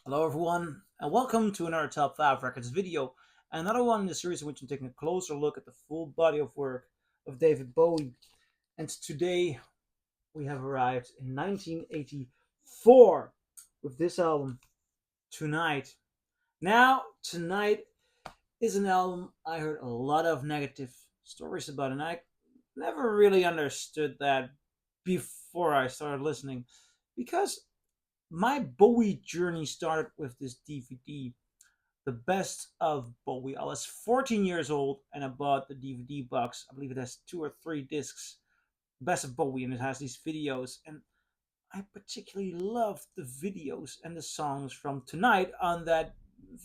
Hello everyone, and welcome to another Top 5 Records video. Another one in the series in which I'm taking a closer look at the full body of work of David Bowie. And today we have arrived in 1984 with this album, Tonight. Now, Tonight is an album I heard a lot of negative stories about, and I never really understood that before I started listening because my Bowie journey started with this DVD, The Best of Bowie. I was 14 years old and I bought the DVD box. I believe it has two or three discs, Best of Bowie, and it has these videos. And I particularly loved the videos and the songs from Tonight on that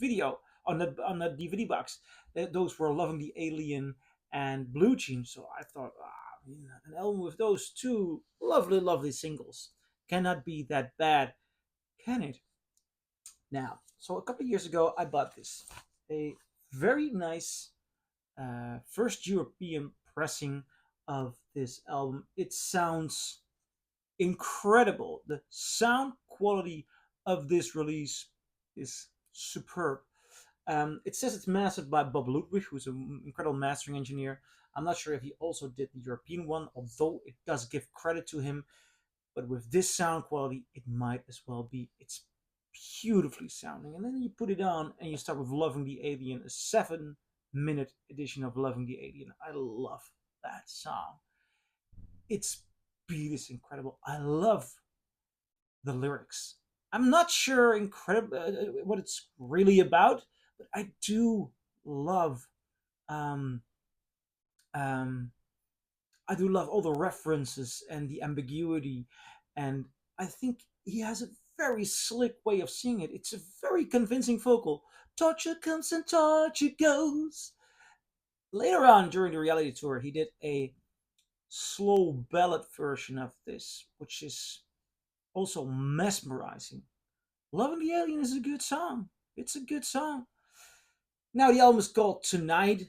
video, on the DVD box. Those were Loving the Alien and Blue Jean. So I thought, an album with those two lovely, lovely singles cannot be that bad, can it? Now, so a couple of years ago, I bought this, a very nice first European pressing of this album. It sounds incredible. The sound quality of this release is superb. It says it's mastered by Bob Ludwig, who's an incredible mastering engineer. I'm not sure if he also did the European one, although it does give credit to him. But with this sound quality, it might as well be. It's beautifully sounding. And then you put it on and you start with Loving the Alien, a 7-minute edition of Loving the Alien. I love that song. Its beat is incredible. I love the lyrics. I'm not sure incredible what it's really about, but I do love um, um, I do love all the references and the ambiguity, and I think he has a very slick way of singing it. It's a very convincing vocal. Torture comes and torture goes. Later on during the reality tour, he did a slow ballad version of this, which is also mesmerizing. Loving the Alien is a good song. It's a good song. Now the album is called Tonight,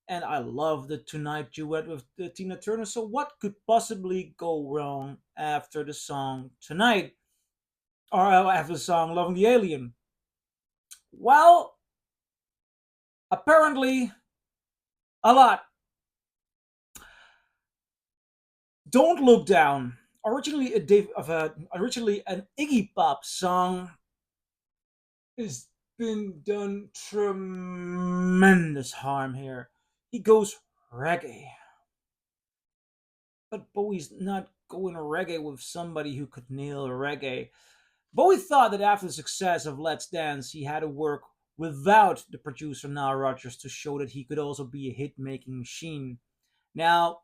and I love the Tonight duet with Tina Turner. So what could possibly go wrong after the song Tonight, or after the song Loving the Alien? Well, apparently a lot. Don't Look Down, originally originally an Iggy Pop song, has been done tremendous harm here. He goes reggae. But Bowie's not going reggae with somebody who could nail reggae. Bowie thought that after the success of Let's Dance, he had to work without the producer Nile Rodgers to show that he could also be a hit making machine. Now,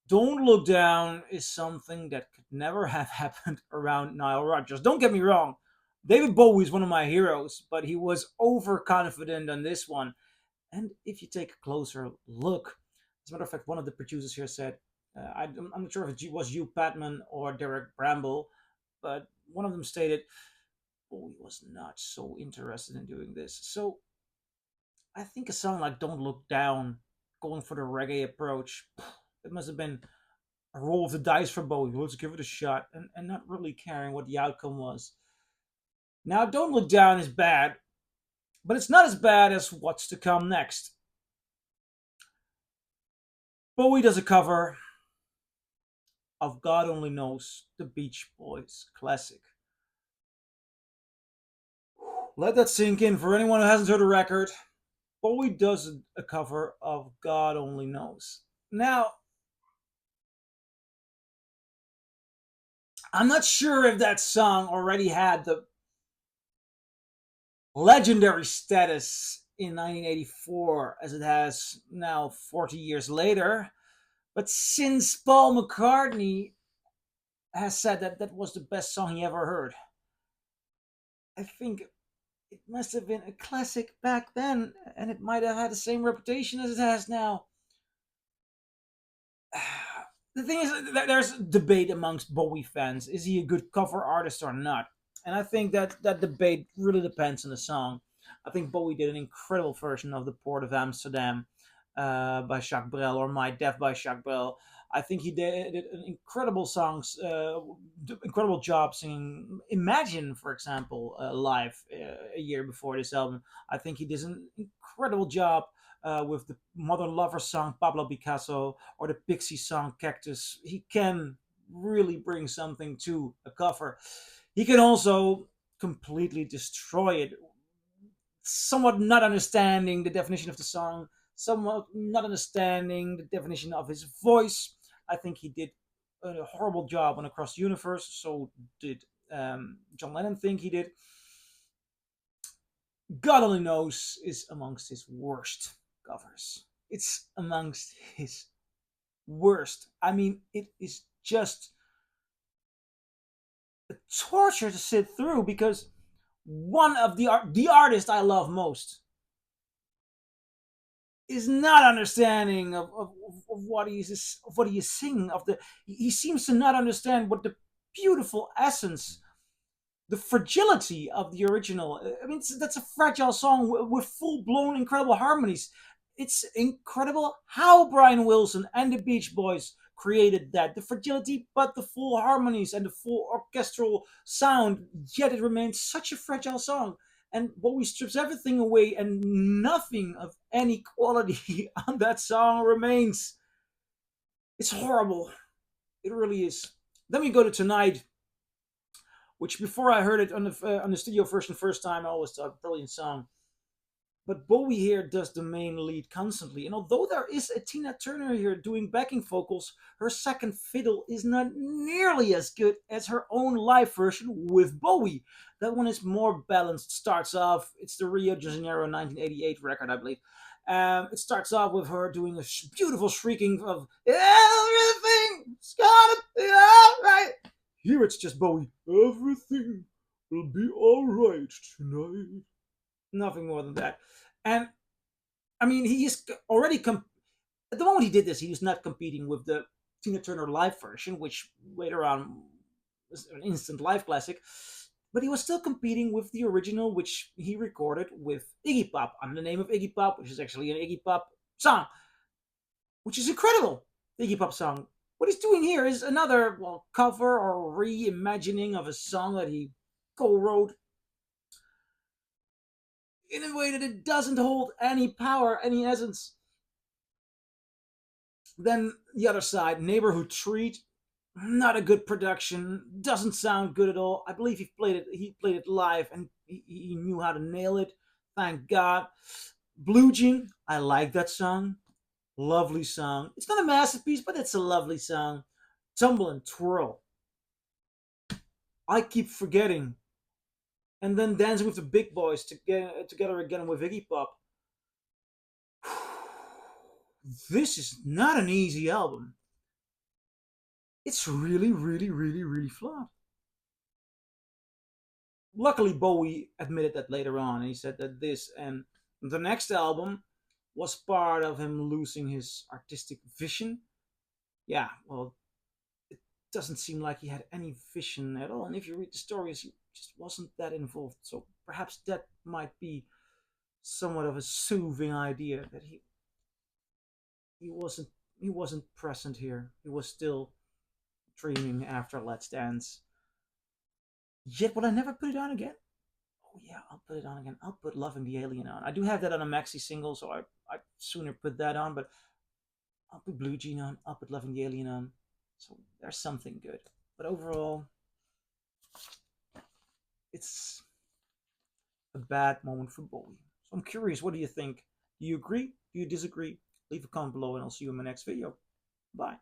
Don't Look Down is something that could never have happened around Nile Rodgers. Don't get me wrong, David Bowie is one of my heroes, but he was overconfident on this one. And if you take a closer look, as a matter of fact, one of the producers here said, I'm not sure if it was Hugh Patman or Derek Bramble, but one of them stated, Bowie was not so interested in doing this. So I think a song like Don't Look Down, going for the reggae approach, it must have been a roll of the dice for Bowie. Let's give it a shot, and not really caring what the outcome was. Now, Don't Look Down is bad, but it's not as bad as what's to come next. Bowie does a cover of God Only Knows, the Beach Boys classic. Let that sink in for anyone who hasn't heard the record. Bowie does a cover of God Only Knows. Now, I'm not sure if that song already had the legendary status in 1984 as it has now 40 years later. But since Paul McCartney has said that that was the best song he ever heard, I think it must have been a classic back then, and it might have had the same reputation as it has now. The thing is, there's debate amongst Bowie fans: is he a good cover artist or not? And I think that that debate really depends on the song. I think Bowie did an incredible version of "The Port of Amsterdam" by Jacques Brel, or "My Death" by Jacques Brel. I think he did an incredible songs, incredible job singing Imagine, for example, live a year before this album. I think he did an incredible job with the Modern Lover song Pablo Picasso or the Pixie song Cactus. He can really bring something to a cover. He can also completely destroy it, somewhat not understanding the definition of the song, somewhat not understanding the definition of his voice. I think he did a horrible job on Across the Universe. So did John Lennon think he did. God only knows is amongst his worst covers. It's amongst his worst. I mean, it is just a torture to sit through because one of the artist I love most is not understanding of what he is singing. He seems to not understand what the beautiful essence, the fragility of the original. I mean, that's a fragile song with full blown incredible harmonies. It's incredible how Brian Wilson and the Beach Boys created that, the fragility, but the full harmonies and the full orchestral sound. Yet it remains such a fragile song. And Bowie strips everything away, and nothing of any quality on that song remains. It's horrible. It really is. Then we go to Tonight, which before I heard it on the studio version first time, I always thought brilliant song. But Bowie here does the main lead constantly, and although there is a Tina Turner here doing backing vocals, her second fiddle is not nearly as good as her own live version with Bowie. That one is more balanced. Starts off, it's the Rio de Janeiro 1988 record, I believe. It starts off with her doing a beautiful shrieking of "Everything's gonna be alright." Here it's just Bowie. Everything will be alright tonight. Nothing more than that. And I mean, he is already at the moment he did this, he was not competing with the Tina Turner live version, which later on was an instant live classic. But he was still competing with the original, which he recorded with Iggy Pop under the name of Iggy Pop, which is actually an Iggy Pop song, which is incredible. The Iggy Pop song. What he's doing here is another cover or reimagining of a song that he co-wrote in a way that it doesn't hold any power, any essence. Then the other side, Neighborhood Treat, not a good production, doesn't sound good at all. I believe he played it live, and he knew how to nail it. Thank God. Blue Jean, I like that song. Lovely song. It's not a masterpiece, but it's a lovely song. Tumble and Twirl. I keep forgetting. And then Dancing with the Big Boys together again with Iggy Pop. This is not an easy album. It's really, really, really, really flawed. Luckily, Bowie admitted that later on. He said that this and the next album was part of him losing his artistic vision. Yeah, well, it doesn't seem like he had any vision at all. And if you read the stories, he just wasn't that involved. So perhaps that might be somewhat of a soothing idea that he wasn't he wasn't present here. He was still dreaming after Let's Dance. Yet will I never put it on again? Oh yeah, I'll put it on again. I'll put Loving the Alien on. I do have that on a maxi single, so I'd sooner put that on, but I'll put Blue Jean on, I'll put Loving the Alien on. So there's something good. But overall, it's a bad moment for Bowie. So I'm curious, what do you think? Do you agree? Do you disagree? Leave a comment below and I'll see you in my next video. Bye.